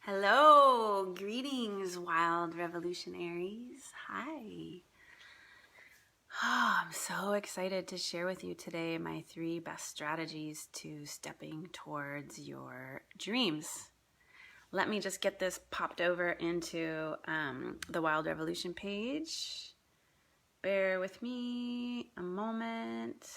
Hello, greetings, wild revolutionaries. Hi. I'm so excited to share with you today my 3 best strategies to stepping towards your dreams. Let me just get this popped over into the Wild Revolution page. Bear with me a moment.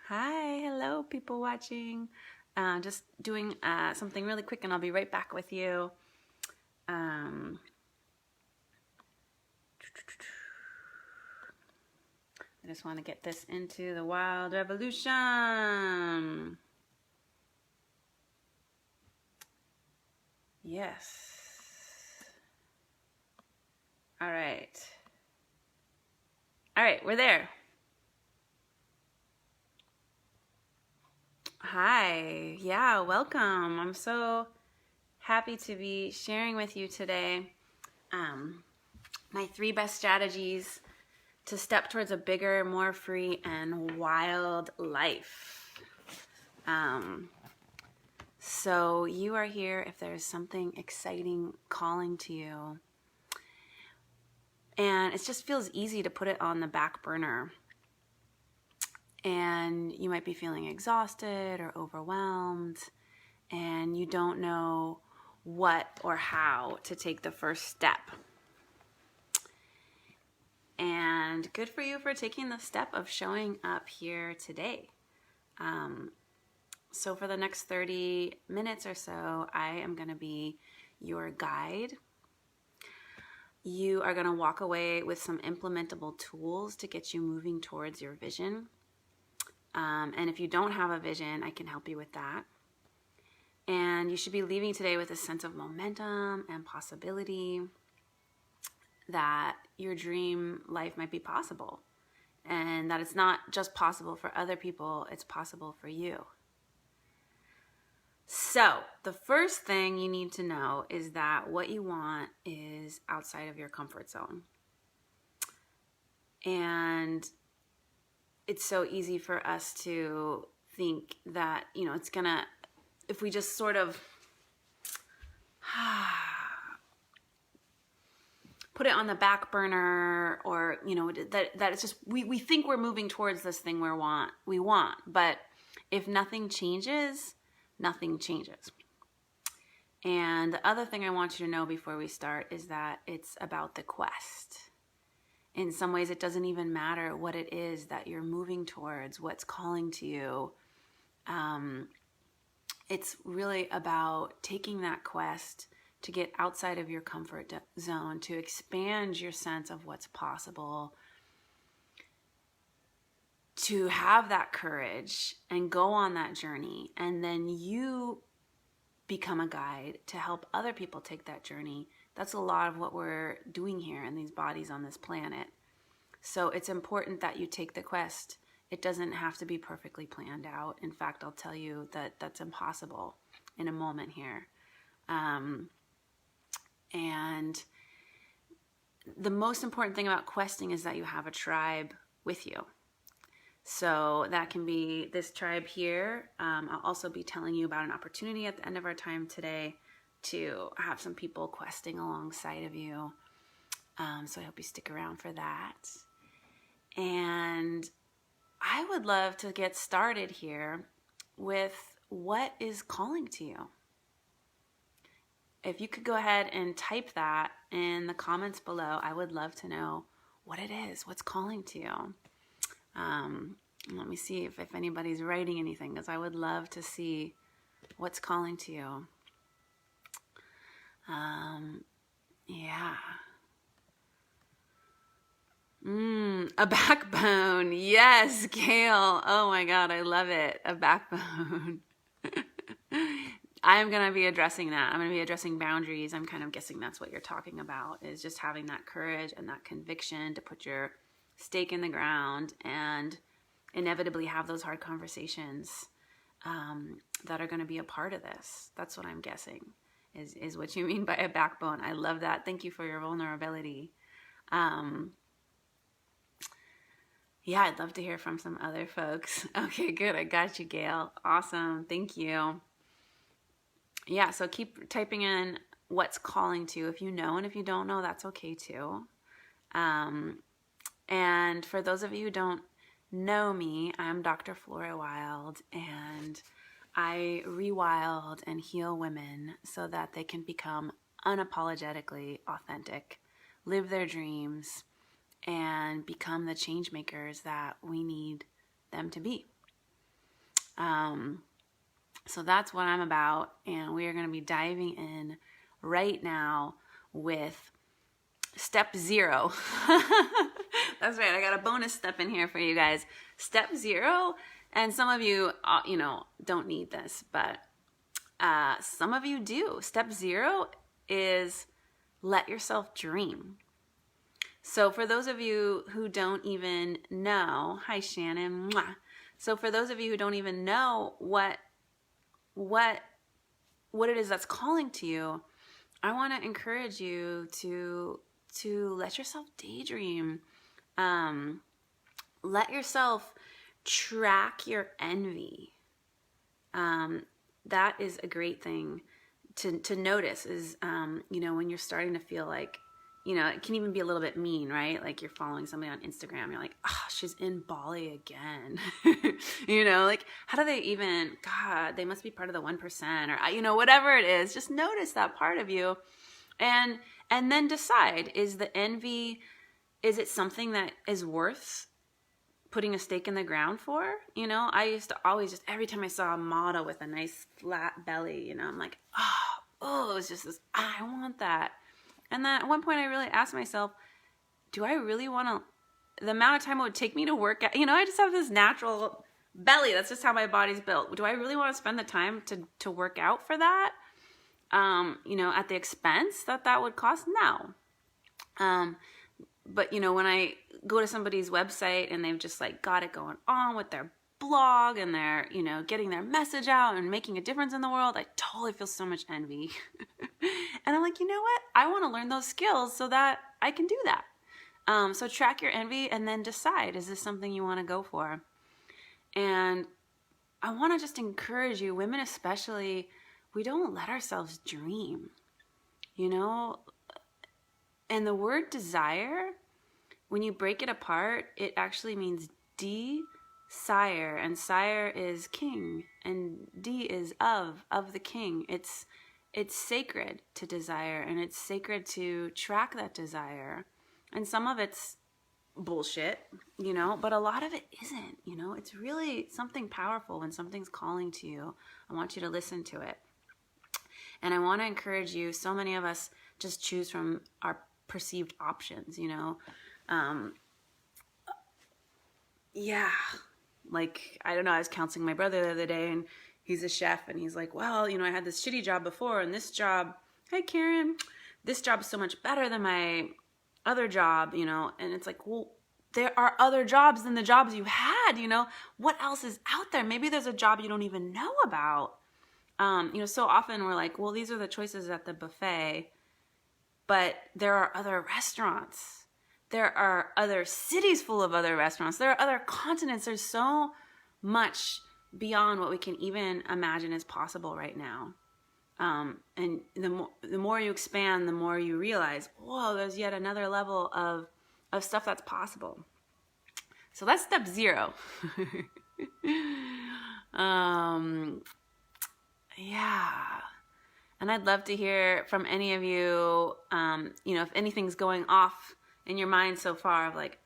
Hi, hello, people watching. Just doing something really quick, and I'll be right back with you. I just want to get this into the Wild Revolution. Yes. All right. All right, we're there. Hi. Yeah, welcome. I'm so happy to be sharing with you today my 3 best strategies to step towards a bigger, more free, and wild life. So you are here if there's something exciting calling to you. And it just feels easy to put it on the back burner. And you might be feeling exhausted or overwhelmed, and you don't know what or how to take the first step. And good for you for taking the step of showing up here today. So for the next 30 minutes or so, I am going to be your guide. You are going to walk away with some implementable tools to get you moving towards your vision. And if you don't have a vision, I can help you with that. And you should be leaving today with a sense of momentum and possibility that your dream life might be possible. And that it's not just possible for other people, it's possible for you. So, the first thing you need to know is that what you want is outside of your comfort zone. And it's so easy for us to think that, it's gonna, if we just sort of put it on the back burner, or, that it's just, we think we're moving towards this thing we want, but if nothing changes, nothing changes. And the other thing I want you to know before we start is that it's about the quest. In some ways, it doesn't even matter what it is that you're moving towards, what's calling to you. It's really about taking that quest to get outside of your comfort zone, to expand your sense of what's possible, to have that courage and go on that journey. And then you become a guide to help other people take that journey. That's a lot of what we're doing here in these bodies on this planet. So it's important that you take the quest. It doesn't have to be perfectly planned out. In fact, I'll tell you that that's impossible in a moment here. And the most important thing about questing is that you have a tribe with you. So that can be this tribe here. I'll also be telling you about an opportunity at the end of our time today to have some people questing alongside of you. So I hope you stick around for that. And I would love to get started here with what is calling to you. If you could go ahead and type that in the comments below, I would love to know what it is, what's calling to you. Let me see if anybody's writing anything, because I would love to see what's calling to you. Yeah. A backbone. Yes, Gail. Oh my God, I love it. A backbone. I'm going to be addressing that. I'm going to be addressing boundaries. I'm kind of guessing that's what you're talking about, is just having that courage and that conviction to put your stake in the ground and inevitably have those hard conversations that are going to be a part of this. That's what I'm guessing is what you mean by a backbone. I love that. Thank you for your vulnerability. Yeah, I'd love to hear from some other folks. Okay, good. I got you, Gail. Awesome. Thank you. Yeah, so keep typing in what's calling to you. If you know, and if you don't know, that's okay too. And for those of you who don't know me, I'm Dr. Flora Wild, and I rewild and heal women so that they can become unapologetically authentic, live their dreams, and become the change makers that we need them to be. So that's what I'm about, and we are going to be diving in right now with step 0. That's right, I got a bonus step in here for you guys. Step 0, and some of you, don't need this, but some of you do. Step 0 is let yourself dream. So for those of you who don't even know, hi Shannon. Mwah. So for those of you who don't even know what it is that's calling to you, I want to encourage you to let yourself daydream. Let yourself track your envy. That is a great thing to notice is, when you're starting to feel like, it can even be a little bit mean, right? Like you're following somebody on Instagram. You're like, oh, she's in Bali again. Like how do they even, God, they must be part of the 1% or, whatever it is, just notice that part of you. And then decide, is the envy, is it something that is worth putting a stake in the ground for? I used to always just, every time I saw a model with a nice flat belly, I'm like, oh, it was just this, I want that. And then at one point I really asked myself, do I really want to, the amount of time it would take me to work out, I just have this natural belly. That's just how my body's built. Do I really want to spend the time to work out for that? At the expense that would cost? No. But when I go to somebody's website and they've just like got it going on with their blog and they're, getting their message out and making a difference in the world, I totally feel so much envy. And I'm like, you know what? I want to learn those skills so that I can do that. So track your envy and then decide, is this something you want to go for? And I want to just encourage you, women especially, we don't let ourselves dream, and the word desire, when you break it apart, it actually means desire, and sire is king, and D is of the king. It's sacred to desire, and it's sacred to track that desire. And some of it's bullshit, but a lot of it isn't, it's really something powerful. When something's calling to you, I want you to listen to it. And I want to encourage you, so many of us just choose from our perceived options, like, I don't know, I was counseling my brother the other day, and he's a chef, and he's like, well, I had this shitty job before, and this job, hey Karen, this job is so much better than my other job, and it's like, well, there are other jobs than the jobs you had, what else is out there? Maybe there's a job you don't even know about. So often we're like, well, these are the choices at the buffet, but there are other restaurants. There are other cities full of other restaurants. There are other continents. There's so much beyond what we can even imagine is possible right now. And the more you expand, the more you realize, whoa, there's yet another level of stuff that's possible. So that's step 0. Yeah. And I'd love to hear from any of you, if anything's going off in your mind so far of like,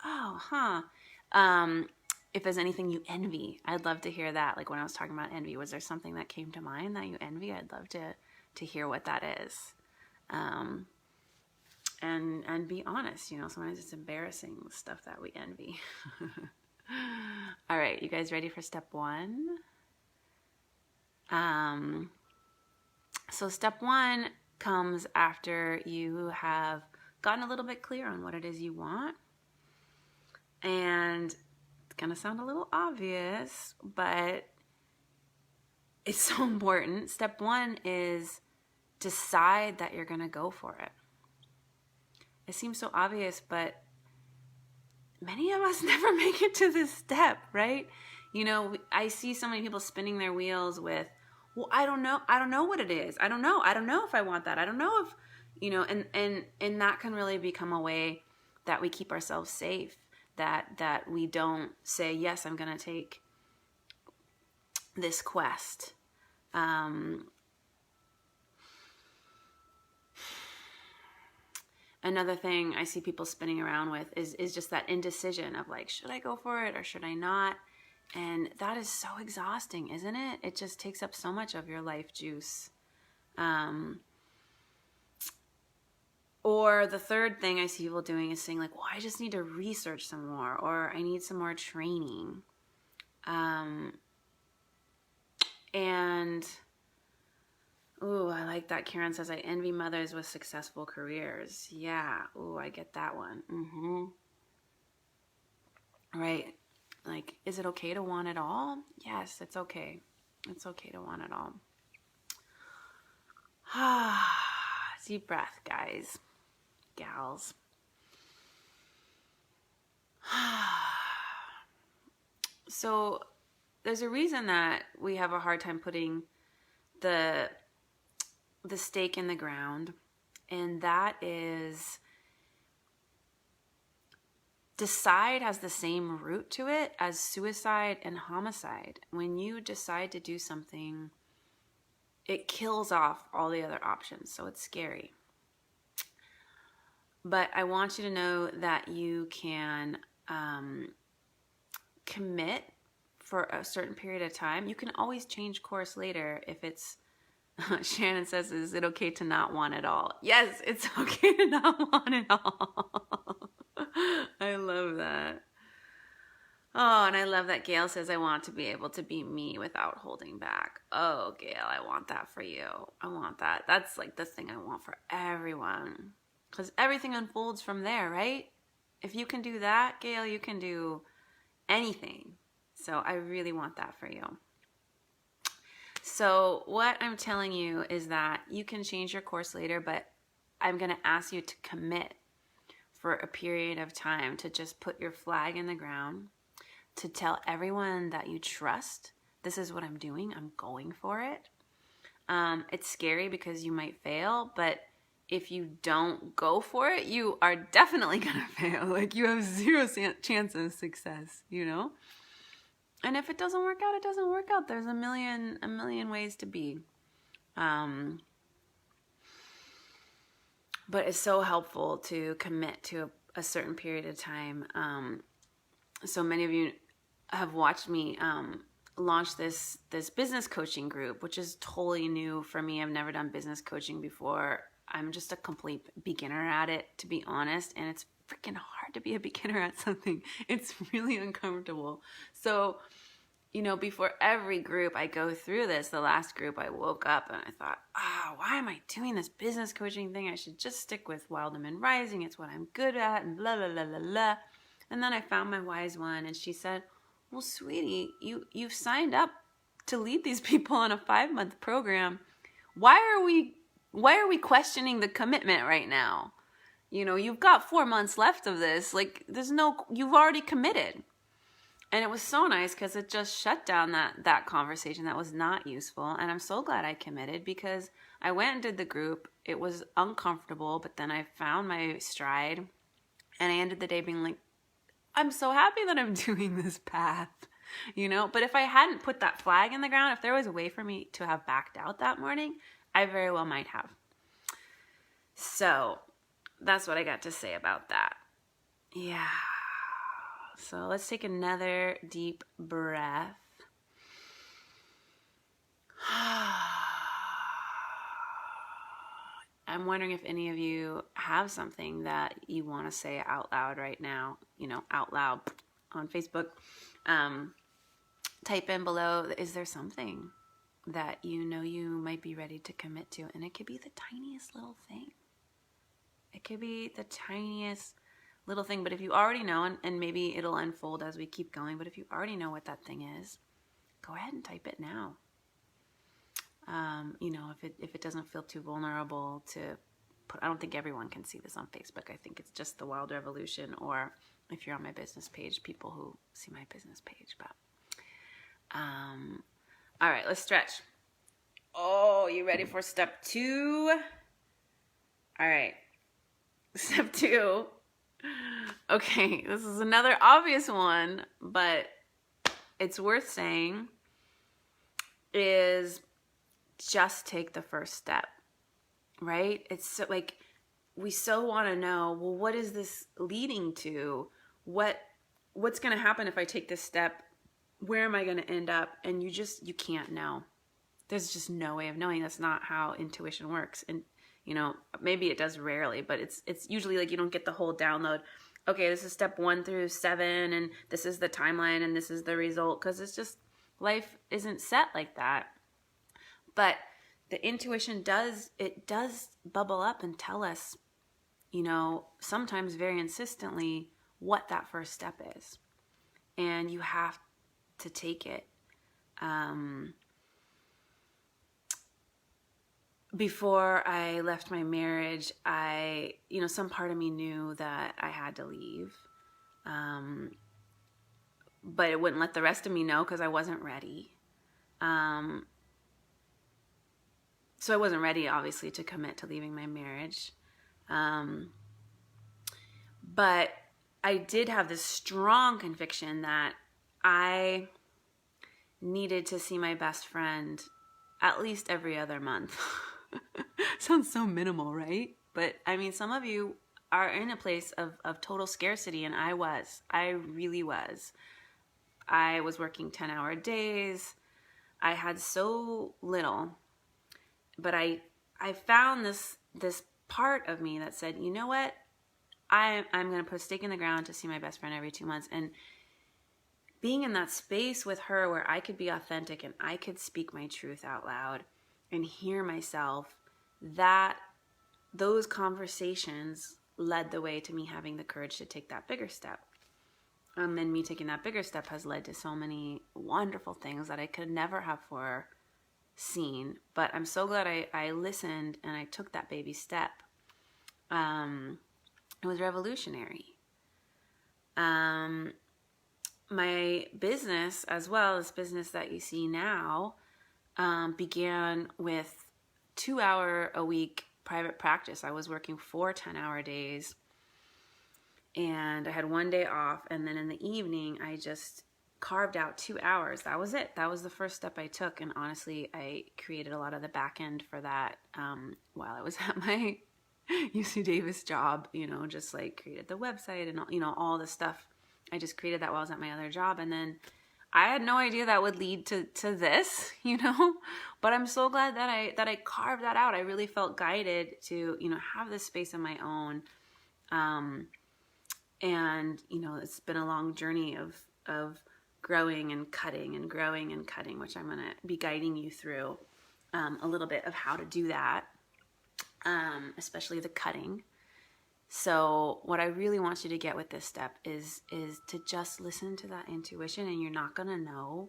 if there's anything you envy, I'd love to hear that. Like when I was talking about envy, was there something that came to mind that you envy? I'd love to hear what that is. And be honest, sometimes it's embarrassing stuff that we envy. All right, you guys ready for step 1? So step 1 comes after you have gotten a little bit clear on what it is you want. And it's going to sound a little obvious, but it's so important. Step 1 is decide that you're going to go for it. It seems so obvious, but many of us never make it to this step, right? You know, I see so many people spinning their wheels with, well, I don't know what it is. I don't know if I want that. I don't know if, you know, and that can really become a way that we keep ourselves safe, that we don't say, yes, I'm going to take this quest. Another thing I see people spinning around with is just that indecision of like, should I go for it or should I not? And that is so exhausting, isn't it? It just takes up so much of your life juice. Or the third thing I see people doing is saying like, well, I just need to research some more, or I need some more training. And, ooh, I like that. Karen says, I envy mothers with successful careers. Yeah. Ooh, I get that one. Mm-hmm. Right. Like, is it okay to want it all? Yes, it's okay. It's okay to want it all. Deep breath, guys, gals. So there's a reason that we have a hard time putting the stake in the ground, and that is decide has the same root to it as suicide and homicide. When you decide to do something, it kills off all the other options, so it's scary. But I want you to know that you can commit for a certain period of time. You can always change course later if it's, Shannon says, is it okay to not want it all? Yes, it's okay to not want it all. I love that. Oh, and I love that Gail says, I want to be able to be me without holding back. Oh, Gail, I want that for you. I want that. That's like the thing I want for everyone. Because everything unfolds from there, right? If you can do that, Gail, you can do anything. So I really want that for you. So what I'm telling you is that you can change your course later, but I'm going to ask you to commit for a period of time to just put your flag in the ground, to tell everyone that you trust, this is what I'm doing, I'm going for it. It's scary because you might fail, but if you don't go for it, you are definitely going to fail. Like, you have zero chance of success, you know? And if it doesn't work out, it doesn't work out. There's a million ways to be. But it's so helpful to commit to a certain period of time. So many of you have watched me launch this business coaching group, which is totally new for me. I've never done business coaching before. I'm just a complete beginner at it, to be honest, and it's freaking hard to be a beginner at something. It's really uncomfortable. So, you know, before every group I go through this, the last group I woke up and I thought, why am I doing this business coaching thing? I should just stick with Wild Women Rising. It's what I'm good at, and blah, blah, blah, blah, blah. And then I found my wise one, and she said, well, sweetie, you've signed up to lead these people on a 5-month program. Why are we questioning the commitment right now? You know, you've got 4 months left of this. Like, you've already committed. And it was so nice because it just shut down that conversation that was not useful. And I'm so glad I committed, because I went and did the group. It was uncomfortable, but then I found my stride, and I ended the day being like, I'm so happy that I'm doing this path, you know? But if I hadn't put that flag in the ground, if there was a way for me to have backed out that morning, I very well might have. So that's what I got to say about that. Yeah. So let's take another deep breath. I'm wondering if any of you have something that you want to say out loud right now, you know, out loud on Facebook. Type in below, is there something that you know you might be ready to commit to? And it could be the tiniest little thing. It could be the tiniest little thing, but if you already know, and maybe it'll unfold as we keep going, but if you already know what that thing is, go ahead and type it now. You know, if it doesn't feel too vulnerable to put, I don't think everyone can see this on Facebook. I think it's just the Wild Revolution or if you're on my business page, people who see my business page. But all right, let's stretch. Oh, you ready for step 2? All right, step 2. Okay, this is another obvious one, but it's worth saying, is just take the first step, right? It's so, like, we so want to know, well, what is this leading to? What's going to happen if I take this step? Where am I going to end up? And you can't know. There's just no way of knowing. That's not how intuition works. And, maybe it does rarely, but it's usually like you don't get the whole download. Okay, this is step 1 through 7, and this is the timeline, and this is the result, because it's just, life isn't set like that. But the intuition does bubble up and tell us, sometimes very insistently, what that first step is. And you have to take it. Before I left my marriage, some part of me knew that I had to leave. But it wouldn't let the rest of me know because I wasn't ready. So I wasn't ready, obviously, to commit to leaving my marriage. But I did have this strong conviction that I needed to see my best friend at least every other month. Sounds so minimal, right? But I mean, some of you are in a place of total scarcity, and I really was. I was working 10-hour days. I had so little, but I found this part of me that said, you know what? I'm going to put a stake in the ground to see my best friend every 2 months. And being in that space with her where I could be authentic and I could speak my truth out loud and hear myself, those conversations led the way to me having the courage to take that bigger step. And me taking that bigger step has led to so many wonderful things that I could never have foreseen. But I'm so glad I listened and I took that baby step. It was revolutionary. My business, as well as business that you see now, began with 2-hour-a-week private practice. I was working 4 10-hour days, and I had 1 day off, and then in the evening, I just carved out 2 hours. That was it. That was the first step I took, and honestly, I created a lot of the back end for that while I was at my UC Davis job, just like created the website and, all the stuff. I just created that while I was at my other job, and then I had no idea that would lead to this, but I'm so glad that I carved that out. I really felt guided to, have this space of my own. And, it's been a long journey of growing and cutting and growing and cutting, which I'm going to be guiding you through a little bit of how to do that, especially the cutting. So what I really want you to get with this step is to just listen to that intuition, and you're not going to know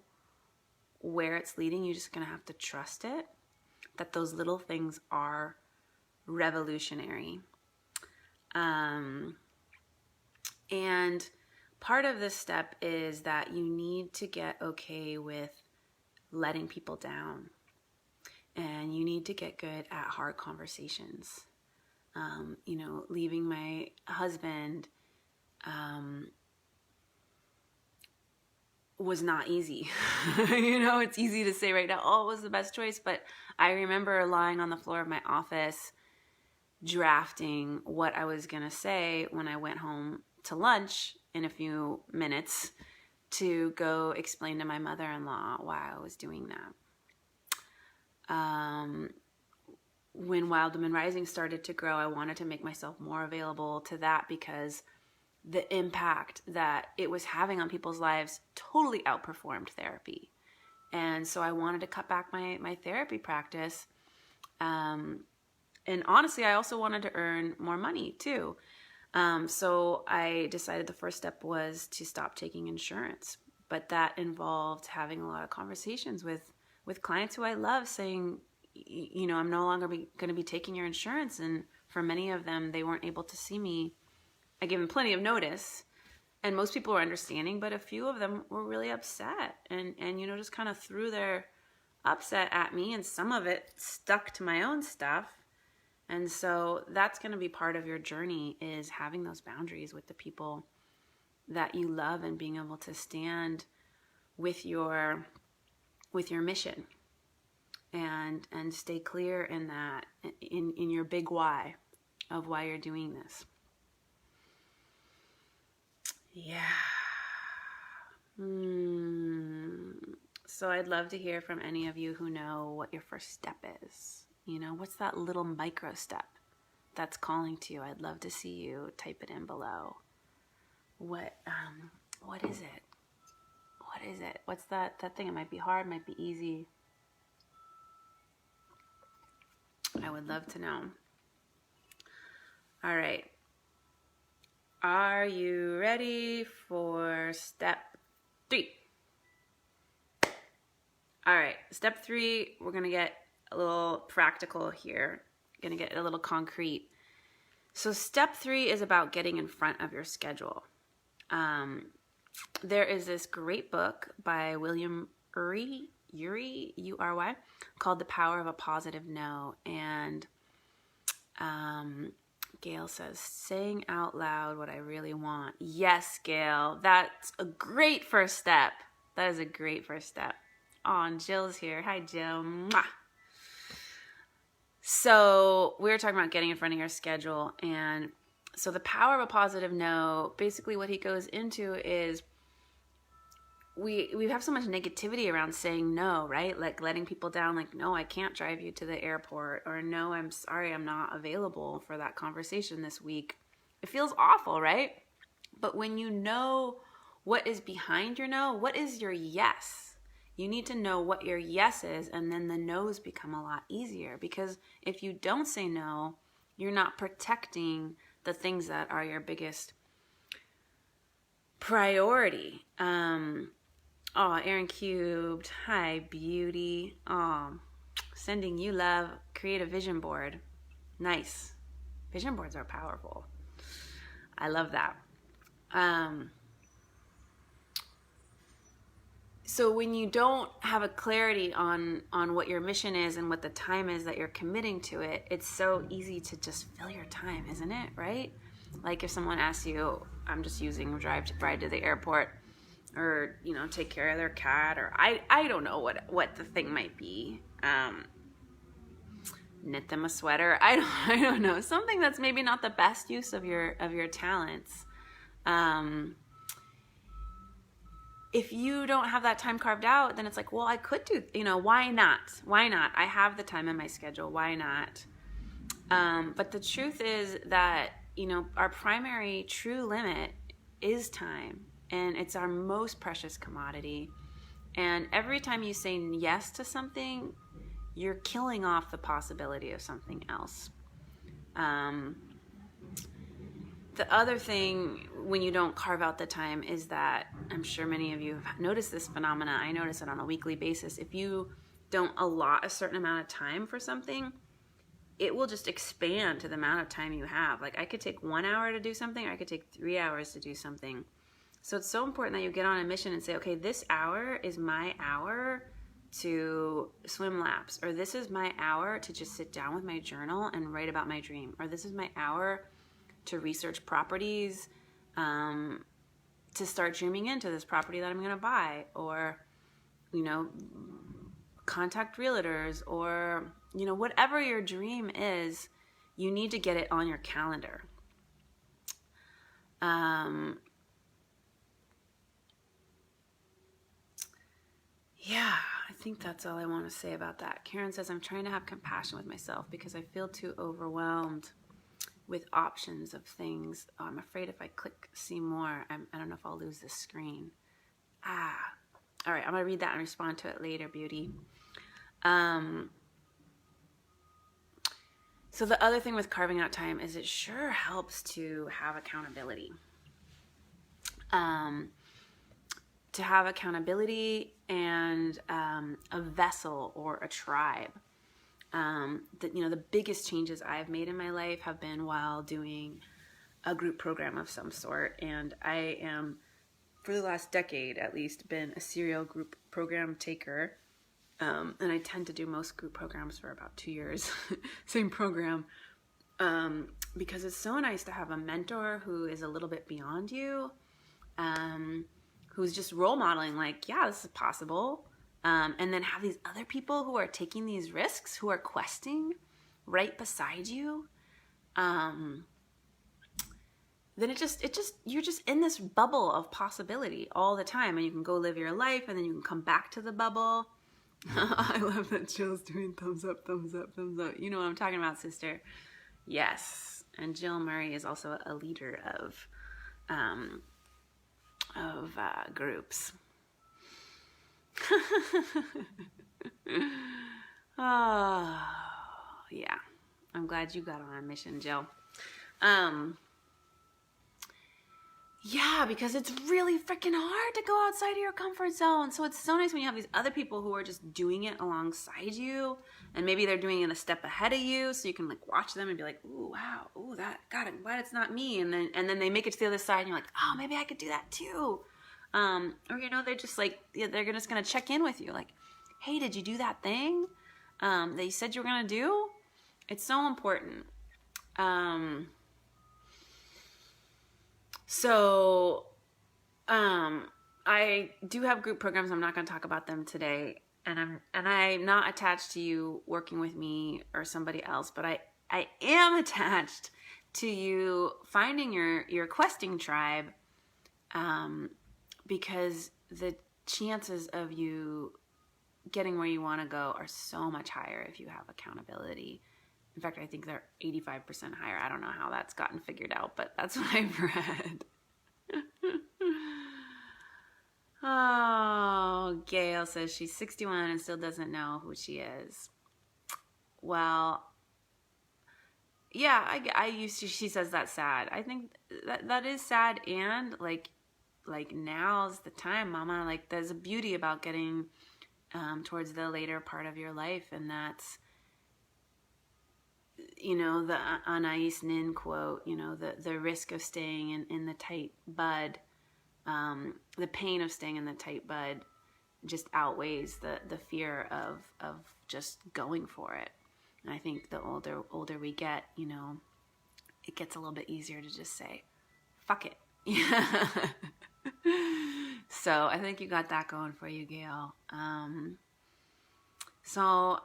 where it's leading. You're just going to have to trust it, that those little things are revolutionary. And part of this step is that you need to get okay with letting people down, and you need to get good at hard conversations. Leaving my husband was not easy. It's easy to say right now, oh, it was the best choice. But I remember lying on the floor of my office, drafting what I was going to say when I went home to lunch in a few minutes to go explain to my mother-in-law why I was doing that. When Wild Women Rising started to grow, I wanted to make myself more available to that because the impact that it was having on people's lives totally outperformed therapy. And so I wanted to cut back my therapy practice. And honestly, I also wanted to earn more money too. So I decided the first step was to stop taking insurance. But that involved having a lot of conversations with clients who I love, saying, I'm no longer going to be taking your insurance. And for many of them, they weren't able to see me. I gave them plenty of notice, And most people were understanding, but a few of them were really upset and just kind of threw their upset at me, and some of it stuck to my own stuff. And so that's going to be part of your journey, is having those boundaries with the people that you love and being able to stand with your mission and stay clear in that, in your big why of why you're doing this. Yeah. So I'd love to hear from any of you who know what your first step is. What's that little micro step that's calling to you? I'd love to see you type it in below. What is it? What is it? What's that thing? It might be hard, might be easy. I would love to know. All right. Are you ready for step 3? All right. Step 3, we're going to get a little practical here. Going to get a little concrete. So step 3 is about getting in front of your schedule. There is this great book by William Ury, U-R-Y, called The Power of a Positive No. And Gail says, saying out loud what I really want. Yes, Gail, that's a great first step. That is a great first step. Oh, and Jill's here. Hi, Jill. Mwah. So we were talking about getting in front of your schedule. And so the power of a positive no, basically what he goes into is we have so much negativity around saying no, right? Like letting people down, like, no, I can't drive you to the airport, or no, I'm sorry, I'm not available for that conversation this week. It feels awful, right? But when you know what is behind your no, what is your yes? You need to know what your yes is, and then the no's become a lot easier, because if you don't say no, you're not protecting the things that are your biggest priority. Oh, Aaron Cubed. Hi, beauty. Oh, sending you love. Create a vision board. Nice. Vision boards are powerful. I love that. So when you don't have a clarity on what your mission is and what the time is that you're committing to it, it's so easy to just fill your time, isn't it? Right? Like if someone asks you, I'm just using ride to the airport, or take care of their cat, or I don't know what the thing might be. Knit them a sweater. I don't know, something that's maybe not the best use of your talents. If you don't have that time carved out, then it's like, well, I could do, why not? I have the time in my schedule. Why not? But the truth is that, our primary true limit is time, and it's our most precious commodity. And every time you say yes to something, you're killing off the possibility of something else. The other thing when you don't carve out the time is that, I'm sure many of you have noticed this phenomena. I notice it on a weekly basis. If you don't allot a certain amount of time for something, it will just expand to the amount of time you have. Like I could take 1 hour to do something, or I could take 3 hours to do something. So it's so important that you get on a mission and say, okay, this hour is my hour to swim laps, or this is my hour to just sit down with my journal and write about my dream, or this is my hour to research properties, to start dreaming into this property that I'm going to buy, or, contact realtors, or, whatever your dream is, you need to get it on your calendar. Yeah, I think that's all I want to say about that. Karen says, I'm trying to have compassion with myself because I feel too overwhelmed with options of things. Oh, I'm afraid if I click see more, I don't know if I'll lose this screen. All right, I'm going to read that and respond to it later, beauty. So the other thing with carving out time is it sure helps to have accountability. To have accountability and a vessel or a tribe. The biggest changes I've made in my life have been while doing a group program of some sort. And I am, for the last decade at least, been a serial group program taker. And I tend to do most group programs for about 2 years, same program, because it's so nice to have a mentor who is a little bit beyond you, who's just role modeling, like, yeah, this is possible. And then have these other people who are taking these risks, who are questing right beside you. Then you're just in this bubble of possibility all the time, and you can go live your life, and then you can come back to the bubble. I love that Jill's doing thumbs up, thumbs up, thumbs up. You know what I'm talking about, sister. Yes. And Jill Murray is also a leader of groups. Oh, yeah. I'm glad you got on a mission, Jill. Yeah, because it's really freaking hard to go outside of your comfort zone. So it's so nice when you have these other people who are just doing it alongside you, and maybe they're doing it a step ahead of you, so you can like watch them and be like, ooh, wow, ooh, that, God, I'm glad it's not me. And then they make it to the other side, and you're like, oh, maybe I could do that too. Or, you know, they're just like, they're just going to check in with you. Like, hey, did you do that thing that you said you were going to do? It's so important. So, I do have group programs. I'm not going to talk about them today. And I'm not attached to you working with me or somebody else, but I am attached to you finding your questing tribe, because the chances of you getting where you want to go are so much higher if you have accountability. In fact, I think they're 85% higher. I don't know how that's gotten figured out, but that's what I've read. Oh, Gail says she's 61 and still doesn't know who she is. Well, yeah, she says that's sad. I think that is sad, and like now's the time, mama. Like, there's a beauty about getting towards the later part of your life, and that's, you know, the Anais Nin quote, you know, the risk of staying in the tight bud, the pain of staying in the tight bud just outweighs the fear of just going for it. And I think the older we get, you know, it gets a little bit easier to just say, fuck it. So I think you got that going for you, Gail. So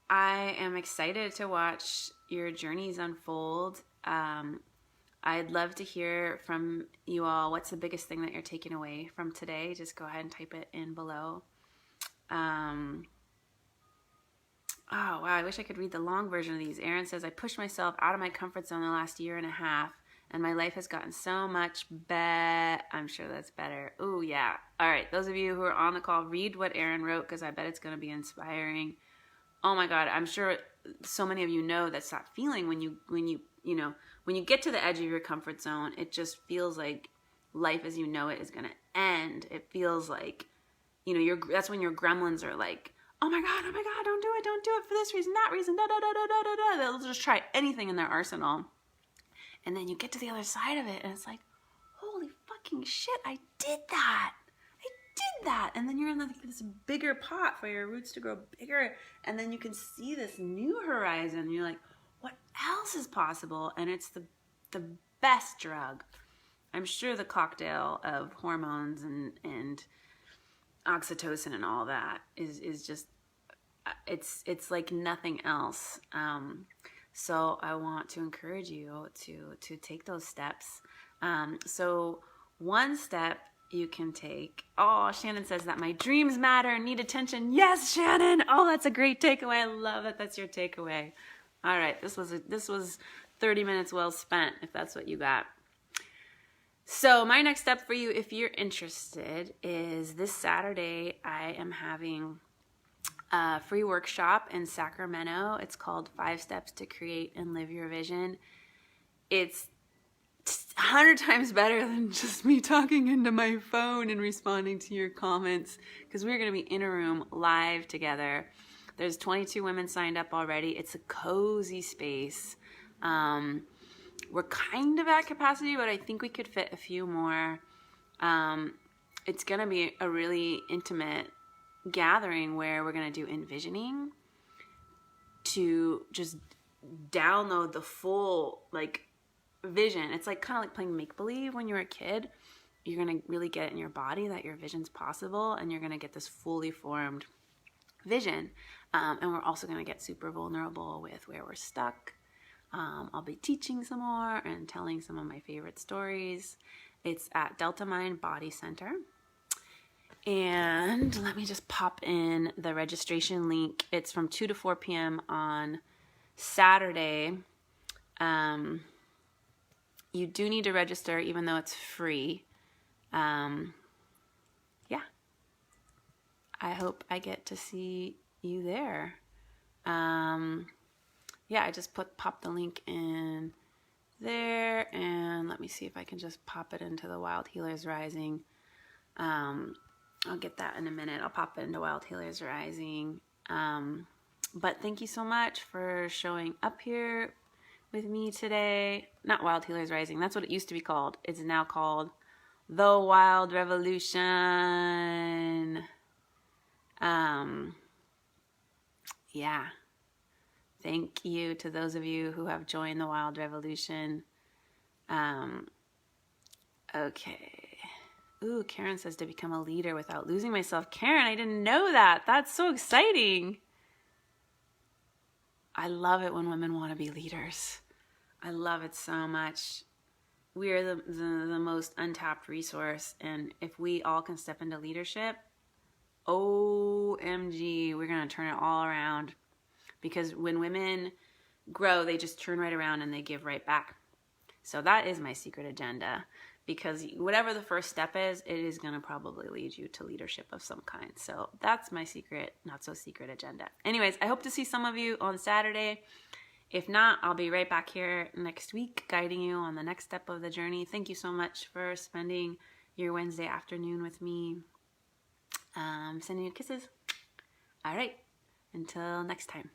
I am excited to watch your journeys unfold. I'd love to hear from you all. What's the biggest thing that you're taking away from today? Just go ahead and type it in below. Oh, wow, I wish I could read the long version of these. Erin says, I pushed myself out of my comfort zone the last year and a half, and my life has gotten so much better. I'm sure that's better. Ooh, yeah. All right, those of you who are on the call, read what Erin wrote, because I bet it's going to be inspiring. Oh my God, I'm sure so many of you know that's that feeling when you get to the edge of your comfort zone. It just feels like life as you know it is going to end. It feels like, you know, that's when your gremlins are like, oh my God, don't do it for this reason, that reason, da da da da da da. They'll just try anything in their arsenal. And then you get to the other side of it, and it's like, holy fucking shit, I did that. And then you're in this bigger pot for your roots to grow bigger, and then you can see this new horizon, and you're like, what else is possible? And it's the best drug. I'm sure the cocktail of hormones and oxytocin and all that is just, it's like nothing else. So I want to encourage you to take those steps. So one step you can take. Oh, Shannon says that my dreams matter and need attention. Yes, Shannon. Oh, that's a great takeaway. I love that. That's your takeaway. All right. This was 30 minutes well spent, if that's what you got. So my next step for you, if you're interested, is this Saturday I am having a free workshop in Sacramento. It's called 5 Steps to Create and Live Your Vision. It's 100 times better than just me talking into my phone and responding to your comments, because we're going to be in a room live together. There's 22 women signed up already. It's a cozy space. We're kind of at capacity, but I think we could fit a few more. It's going to be a really intimate gathering where we're going to do envisioning to just download the full like vision. It's like kind of like playing make-believe when you're a kid. You're going to really get in your body that your vision's possible, and you're going to get this fully formed vision. And we're also going to get super vulnerable with where we're stuck. I'll be teaching some more and telling some of my favorite stories. It's at Delta Mind Body Center. And let me just pop in the registration link. It's from 2 to 4 p.m. on Saturday. You do need to register even though it's free. Yeah. I hope I get to see you there. Yeah, I just popped the link in there, and let me see if I can just pop it into the Wild Healers Rising. I'll get that in a minute. I'll pop it into Wild Healers Rising. But thank you so much for showing up here with me today. Not Wild Healers Rising. That's what it used to be called. It's now called The Wild Revolution. Yeah. Thank you to those of you who have joined the Wild Revolution. Okay. Ooh, Karen says to become a leader without losing myself. Karen, I didn't know that. That's so exciting. I love it when women want to be leaders. I love it so much. We are the most untapped resource, and if we all can step into leadership, OMG, we're going to turn it all around. Because when women grow, they just turn right around and they give right back. So that is my secret agenda. Because whatever the first step is, it is going to probably lead you to leadership of some kind. So that's my secret, not so secret agenda. Anyways, I hope to see some of you on Saturday. If not, I'll be right back here next week guiding you on the next step of the journey. Thank you so much for spending your Wednesday afternoon with me. Sending you kisses. All right. Until next time.